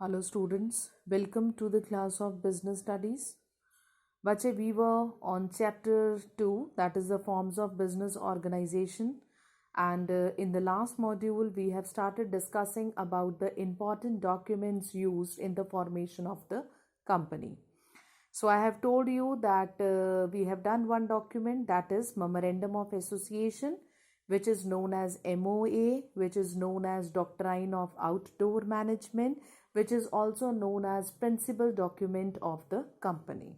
Hello students, welcome to the class of business studies. Bache, we were on chapter 2, that is the forms of business organization, and in the last module we have started discussing about the important documents used in the formation of the company. So I have told you that we have done one document, that is Memorandum of Association, which is known as MOA, which is known as Doctrine of Outdoor Management, which is also known as Principal Document of the company.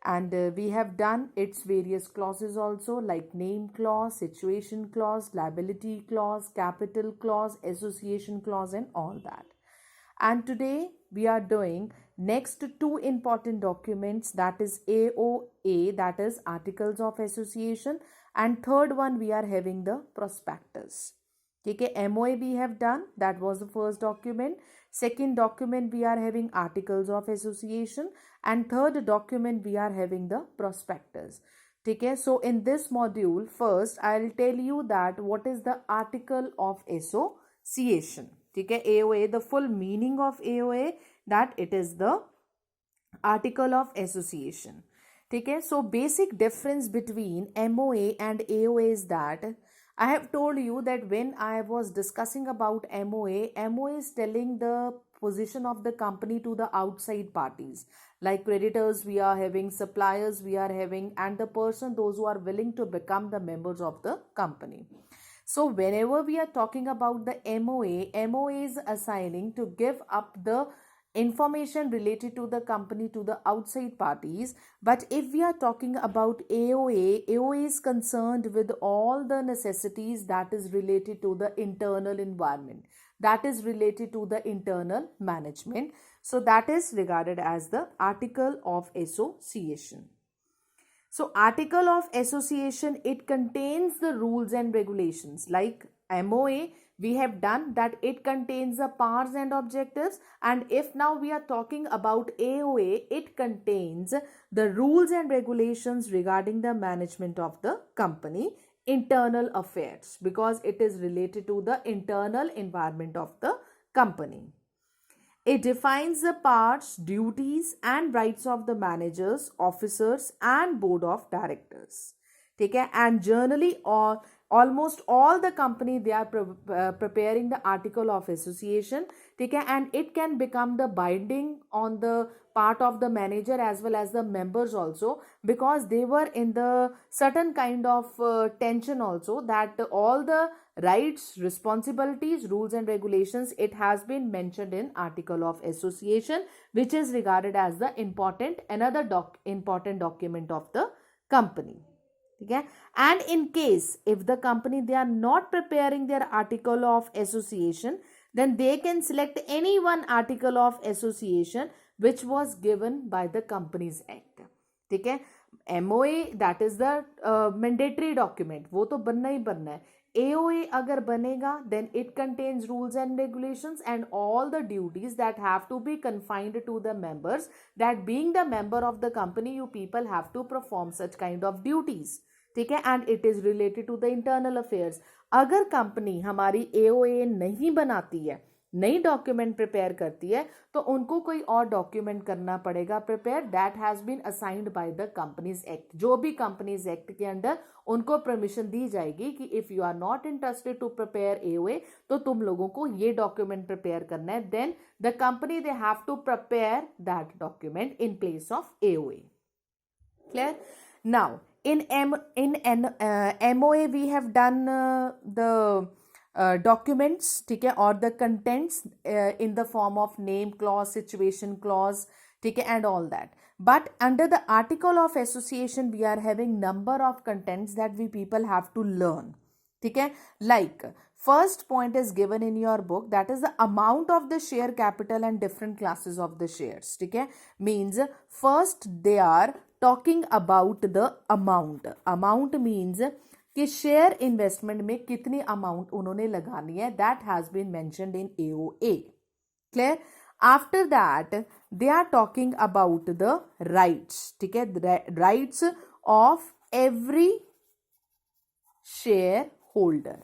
And we have done its various clauses also, like name clause, situation clause, liability clause, capital clause, association clause, and all that. And today we are doing next two important documents, that is AOA, that is Articles of Association, and third one we are having the prospectus. Okay, MOA we have done, that was the first document. Second document we are having Articles of Association, and third document we are having the prospectus. Okay, so in this module, first I'll tell you that what is the Article of Association. Okay, AOA, the full meaning of AOA, that it is the Article of Association. Okay, so basic difference between MOA and AOA is that I have told you that when I was discussing about MOA, MOA is telling the position of the company to the outside parties, like creditors we are having, suppliers we are having, and the person, those who are willing to become the members of the company. So whenever we are talking about the MOA, MOA is assigning to give up the information related to the company to the outside parties. But if we are talking about AOA, AOA is concerned with all the necessities that is related to the internal environment, that is related to the internal management. So that is regarded as the Article of Association. So Article of Association, it contains the rules and regulations. Like MOA, we have done that it contains the powers and objectives, and if now we are talking about AOA, it contains the rules and regulations regarding the management of the company, internal affairs, because it is related to the internal environment of the company. It defines the powers, duties, and rights of the managers, officers, and board of directors. Okay, and generally, almost all the company they are preparing the Article of Association. Okay, and it can become the binding on the part of the manager as well as the members also, because they were in the certain kind of tension also, that all the rights, responsibilities, rules and regulations, it has been mentioned in Article of Association, which is regarded as the another important document of the company. Okay, and in case if the company they are not preparing their Article of Association, then they can select any one Article of Association which was given by the Companies Act. Okay, MOA, that is the mandatory document, वो तो बनना ही बनना है. AOA अगर बनेगा, then it contains rules and regulations and all the duties that have to be confined to the members, that being the member of the company, you people have to perform such kind of duties. ठीक है, and it is related to the internal affairs. अगर company हमारी AOA नहीं बनाती है, नई document prepare करती है, तो उनको कोई और डॉक्यूमेंट करना पड़ेगा prepare, that has been assigned by the companies act. जो भी कंपनीज एक्ट के अंडर उनको परमिशन दी जाएगी कि if you are not interested to prepare AOA, तो तुम लोगों को ये डॉक्यूमेंट प्रिपेयर करना है, then the company they have to prepare that document in place of AOA. Clear? Now in MOA we have done the documents, ठीक है, or the contents in the form of name clause, situation clause, ठीक है, and all that. But under the Article of Association we are having number of contents that we people have to learn. ठीक है, like first point is given in your book, that is the amount of the share capital and different classes of the shares. ठीक है, means first they are talking about the amount. Amount means कि share investment में कितनी amount उन्होंने लगानी है, that has been mentioned in AOA. Clear? After that they are talking about the rights. ठीक है, rights of every shareholder.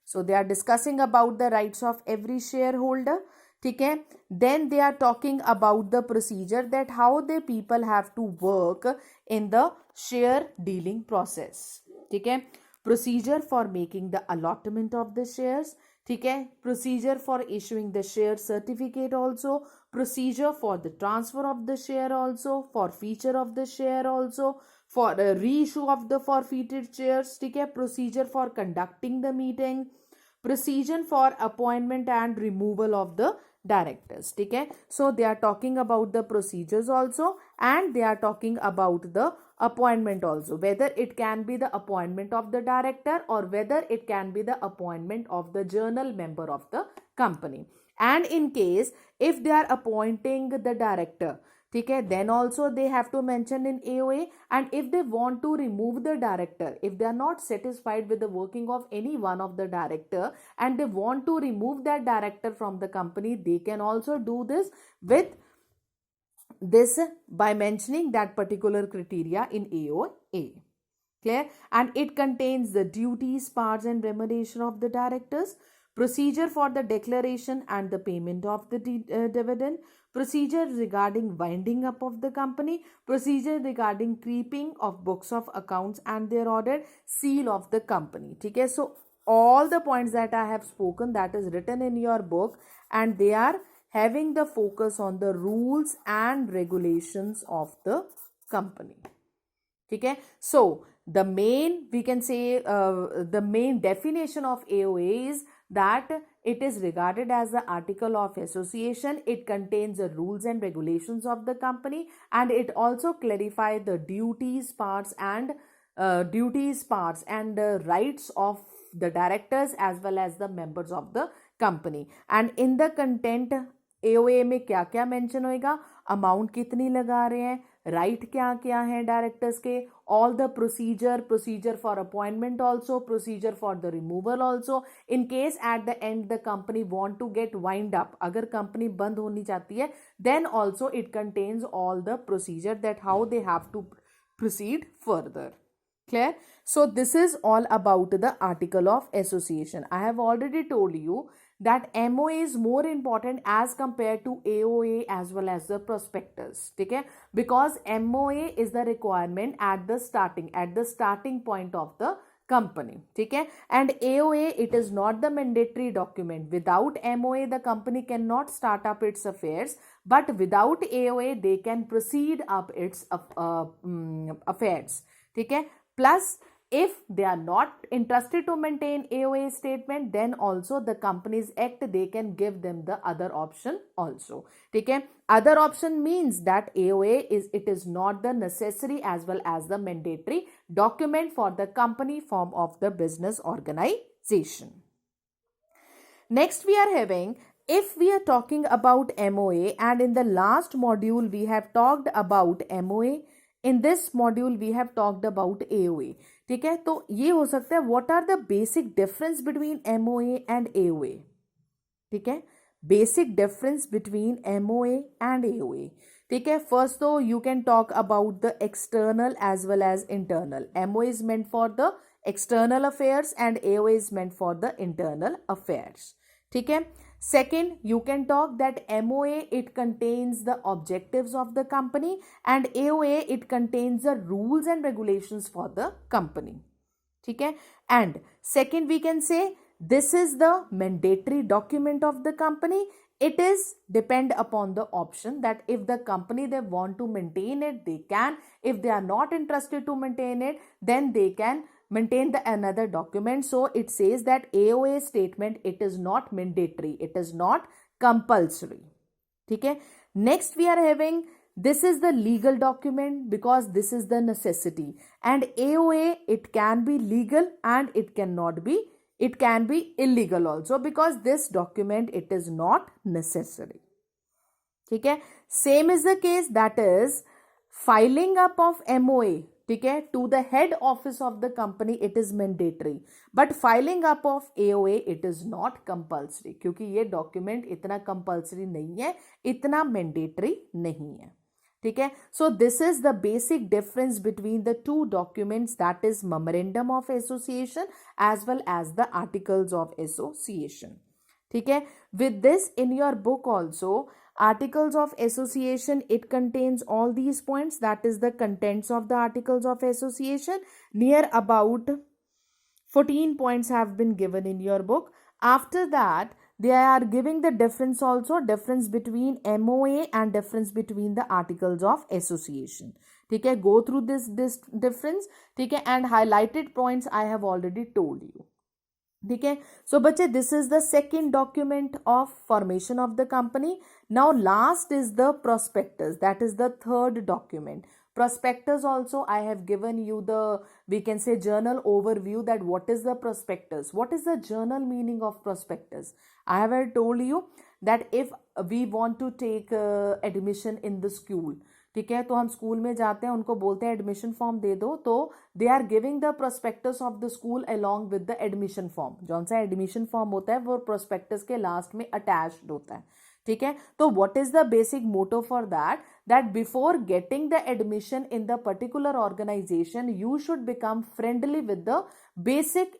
So they are discussing about the rights of every shareholder. ठीक है. Then they are talking about the procedure that how the people have to work in the share dealing process. ठीक है. Procedure for making the allotment of the shares. ठीक है. Procedure for issuing the share certificate also. Procedure for the transfer of the share also. Forfeiture of the share also. For reissue of the forfeited shares. ठीक है. Procedure for conducting the meeting. Procedure for appointment and removal of the directors. ठीक है. So they are talking about the procedures also, and they are talking about the appointment also, whether it can be the appointment of the director or whether it can be the appointment of the journal member of the company. And in case if they are appointing the director, ठीक है, then also they have to mention in AOA. And if they want to remove the director, if they are not satisfied with the working of any one of the director and they want to remove that director from the company, they can also do this with this by mentioning that particular criteria in AOA. Clear? And it contains the duties, powers and remuneration of the directors, procedure for the declaration and the payment of the dividend, procedure regarding winding up of the company, procedure regarding keeping of books of accounts and their audit, seal of the company. ठीक है. So all the points that I have spoken, that is written in your book, and they are having the focus on the rules and regulations of the company. ठीक है. So the main, we can say the main definition of AOA is that it is regarded as the article of association. It contains the rules and regulations of the company, and it also clarifies the duties, parts and rights of the directors as well as the members of the company. And in the content AOA में क्या क्या mention होएगा, amount कितनी लगा रहे हैं, right क्या क्या है डायरेक्टर्स के, all the procedure for appointment also, procedure for the removal also, in case at the end the company want to get wind up, अगर कंपनी बंद होनी चाहती है, then also it contains all the procedure that how they have to proceed further. Clear? So this is all about the article of association. I have already told you that MOA is more important as compared to AOA as well as the prospectus. ठीक है? Because MOA is the requirement at the starting point of the company. ठीक है? And AOA, it is not the mandatory document. Without MOA, the company cannot start up its affairs, but without AOA, they can proceed up its affairs. ठीक है? Plus, if they are not interested to maintain AOA statement, then also the Companies Act, they can give them the other option also. ठीक है? Other option means that AOA is not the necessary as well as the mandatory document for the company form of the business organization. Next we are having, if we are talking about MOA, and in the last module we have talked about MOA, in this module we have talked about AOA. ठीक है? तो ये हो सकता है, what are the basic difference between MOA and AOA? ठीक है? Basic difference between MOA and AOA. ठीक है? First though, you can talk about the external as well as internal. MOA is meant for the external affairs and AOA is meant for the internal affairs. ठीक है? Second, you can talk that MOA, it contains the objectives of the company, and AOA, it contains the rules and regulations for the company. ठीक है? And second, we can say this is the mandatory document of the company. It is depend upon the option that if the company they want to maintain it, they can. If they are not interested to maintain it, then they can maintain the another document. So it says that AOA statement, it is not mandatory, it is not compulsory. ठीक है? Next we are having, this is the legal document because this is the necessity, and AOA, it can be legal and it cannot be, it can be illegal also, because this document, it is not necessary. ठीक है? Same is the case, that is filing up of MOA, ठीक है, to the head office of the company, it is mandatory, but filing up of AOA, it is not compulsory, क्योंकि ये document इतना compulsory नहीं है, इतना mandatory नहीं है. ठीक है? So this is the basic difference between the two documents, that is memorandum of association as well as the articles of association. ठीक है. With this, in your book also, articles of association, it contains all these points, that is the contents of the articles of association. Near about 14 points have been given in your book. After that, they are giving the difference also, difference between MOA and difference between the articles of association. ठीक है, go through this difference. ठीक है, and highlighted points I have already told you. ठीक है. So बच्चे, this is the second document of formation of the company. Now last is the prospectus, that is the third document. Prospectus also I have given you the, we can say, journal overview, that what is the prospectus, what is the journal meaning of prospectus. I have told you that if we want to take admission in the school, ठीक है, तो हम school में जाते हैं, उनको बोलते हैं एडमिशन फॉर्म दे दो, तो they are giving the prospectus of the school along with the admission form. जौन सा एडमिशन फॉर्म होता है वो प्रोस्पेक्टस के लास्ट में अटैच्ड होता है. ठीक है, तो what is the basic motto for that, that before getting the admission in the particular organization, you should become friendly with the basic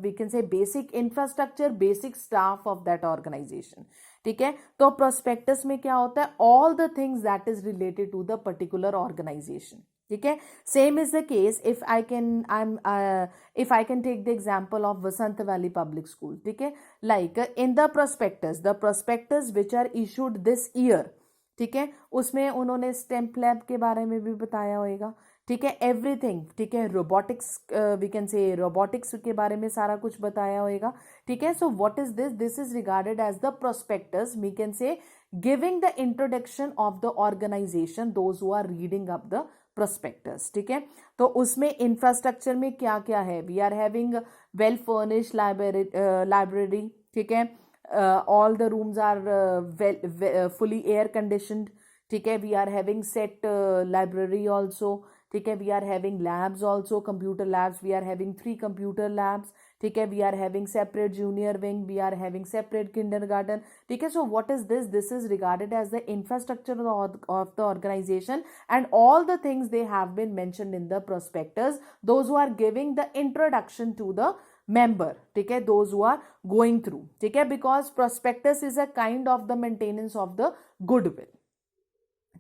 we can say basic infrastructure, basic staff of that organization. ठीक है, तो prospectus में क्या होता है, all the things that is related to the particular organization. ठीक है, same is the case if I can take the example of Vasant Valley Public School. ठीक है, like in the prospectus which are issued this year, ठीक है, उसमें उन्होंने stamp lab के बारे में भी बताया होगा. ठीक है, एवरीथिंग. ठीक है, robotics, we can say robotics के बारे में सारा कुछ बताया होगा. ठीक है, so what is this, this is regarded as the prospectus, we can say giving the introduction of the organisation, those who are reading up the prospectus. ठीक है, तो उसमें इंफ्रास्ट्रक्चर में क्या क्या है, we are having well furnished library. ठीक है, all the rooms are fully air conditioned. ठीक है, we are having set library also. ठीक है, we are having labs also, computer labs. We are having 3 computer labs. ठीक है, we are having separate junior wing, we are having separate kindergarten. ठीक है, so what is this, this is regarded as the infrastructure of the organization, and all the things they have been mentioned in the prospectus, those who are giving the introduction to the member. ठीक है, those who are going through. ठीक है, because prospectus is a kind of the maintenance of the goodwill.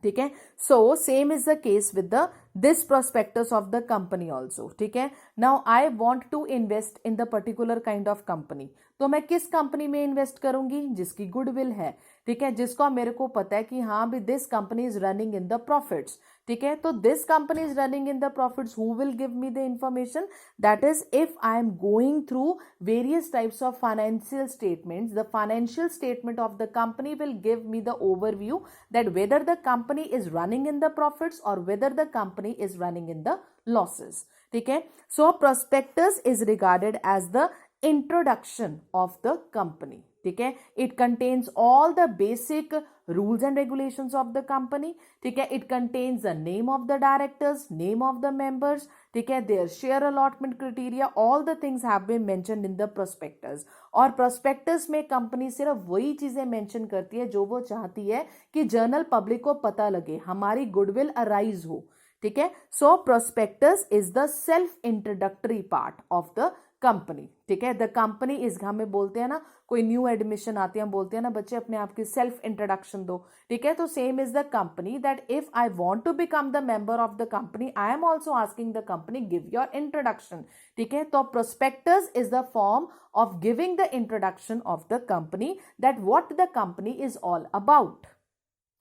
ठीक है, so same is the case with the this prospectus of the company also. ठीक है, now I want to invest in the particular kind of company. तो मैं किस company में invest करूंगी, जिसकी गुडविल है. ठीक है, जिसको मेरे को पता है कि हाँ भी this company is running in the profits. ठीक है, तो this company is running in the profits, who will give me the information, that is if I am going through various types of financial statements, the financial statement of the company will give me the overview that whether the company is running in the profits और whether the company is running in the losses. ठीक है, सो prospectus is regarded as the introduction of the company. ठीक है, it contains all the basic rules and regulations of the company. ठीक है, it contains the name of the directors, name of the members. ठीक है, their share allotment criteria, all the things have been mentioned in the prospectus. और prospectus में company सिर्फ वही चीजें mention करती है जो वो चाहती है कि जनरल पब्लिक को पता लगे, हमारी गुडविल अराइज हो. ठीक है, सो prospectus is the self introductory part of the company. ठीक है, द कंपनी इज, हमें बोलते हैं ना, कोई न्यू एडमिशन आती है, हम बोलते हैं ना बच्चे अपने आप की सेल्फ इंट्रोडक्शन दो. ठीक है, तो same is the company, that if I want to become the member of the company, I am also asking the company give your introduction. ठीक है, तो prospectus is the form of giving the introduction of the company, that what the company is all about.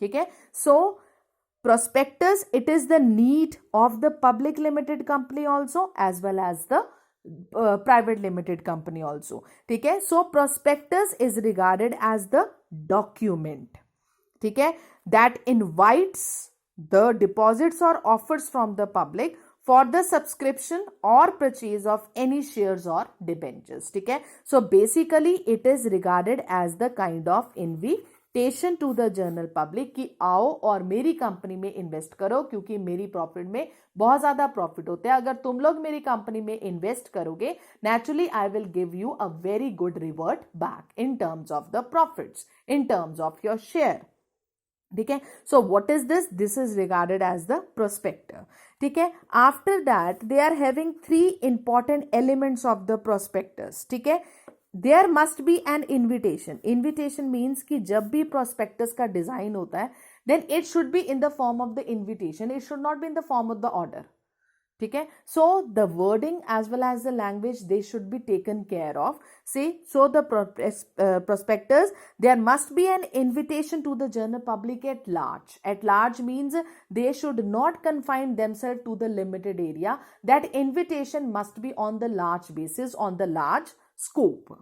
ठीक है, सो prospectus, it is the need of the public limited company also as well as the private limited company also. ठीक है, so prospectus is regarded as the document. ठीक है, that invites the deposits or offers from the public for the subscription or purchase of any shares or debentures. ठीक है, so basically it is regarded as the kind of invitation to the general public कि आओ और मेरी company में invest करो, क्योंकि मेरी प्रॉफिट में बहुत ज्यादा प्रॉफिट होते हैं. अगर तुम लोग मेरी कंपनी में इन्वेस्ट करोगे, naturally I will give you a very good revert back in terms of the profits, in terms of your share. ठीक है, so what is this, this is regarded as the prospector. ठीक है, after that they are having 3 important elements of the prospectus. ठीक है, there must be an invitation. Invitation means कि जब भी prospectus का डिजाइन होता है then it should be in the form of the invitation. It should not be in the form of the order. ठीक है. So the wording as well as the language, they should be taken care of. See, so the prospectus, there must be an invitation to the general public at large. At large means they should not confine themselves to the limited area. That invitation must be on the large basis, on the large scope.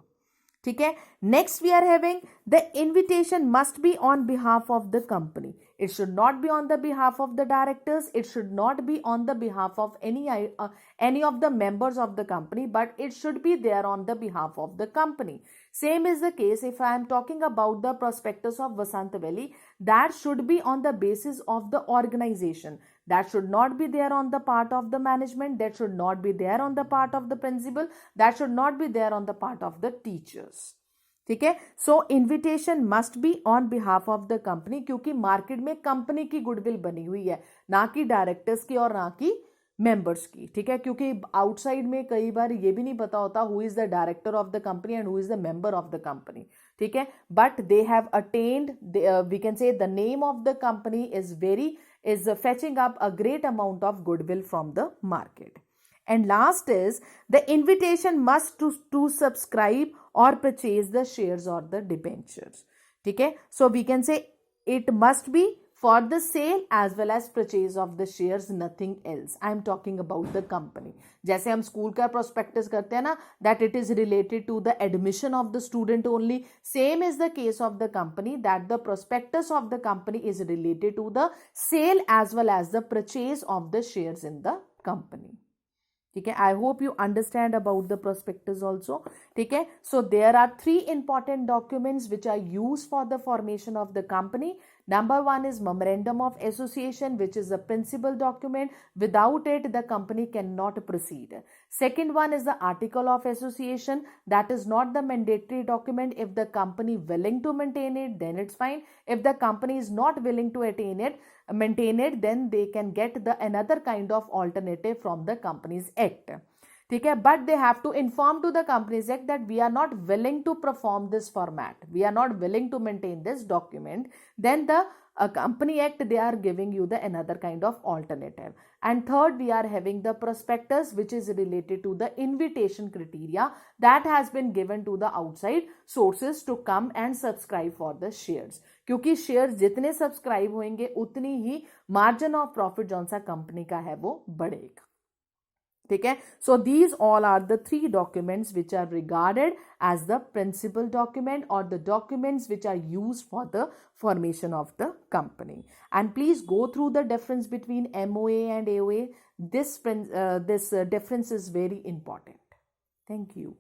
ठीक है. Next we are having the invitation must be on behalf of the company. It should not be on the behalf of the directors. It should not be on the behalf of any of the members of the company, but it should be there on the behalf of the company. Same is the case if I am talking about the prospectus of Vasant Valley. That should be on the basis of the organization. That should not be there on the part of the management. That should not be there on the part of the principal. That should not be there on the part of the teachers. ठीक है. So invitation must be on behalf of the company, क्योंकि market में company की goodwill बनी हुई है, ना कि डायरेक्टर्स की और ना कि मेंबर्स की. ठीक है. क्योंकि आउटसाइड में कई बार ये भी नहीं पता होता who is the director of the company and who is the member of the company. ठीक है. But they have attend, we can say the name of the company is fetching up a great amount of goodwill from the market. And last is the invitation must to subscribe or purchase the shares or the debentures. ठीक है. So we can say it must be for the sale as well as purchase of the shares, nothing else. I am talking about the company. जैसे हम school का prospectus करते हैं ना, that it is related to the admission of the student only. Same is the case of the company, that the prospectus of the company is related to the sale as well as the purchase of the shares in the company. ठीक है. I hope you understand about the prospectus also. ठीक है. So there are 3 important documents which are use for the formation of the company. Number 1 is memorandum of association, which is a principal document. Without it, the company cannot proceed. Second one is the article of association. That is not the mandatory document. If the company willing to maintain it, then it's fine. If the company is not willing to maintain it, then they can get the another kind of alternative from the Companies Act. ठीक है. But they have to inform to the companies act that we are not willing to perform this format, we are not willing to maintain this document. Then the company act, they are giving you the another kind of alternative. And third, we are having the prospectus, which is related to the invitation criteria that has been given to the outside sources to come and subscribe for the shares. क्योंकि shares जितने subscribe होंगे उतनी ही margin of profit जौन सा company का है वो बढ़ेगा. ठीक है. So these all are the 3 documents which are regarded as the principal document और the documents which are use for the formation of the company. And please go through the difference between MOA and AOA. This difference is very important. Thank you.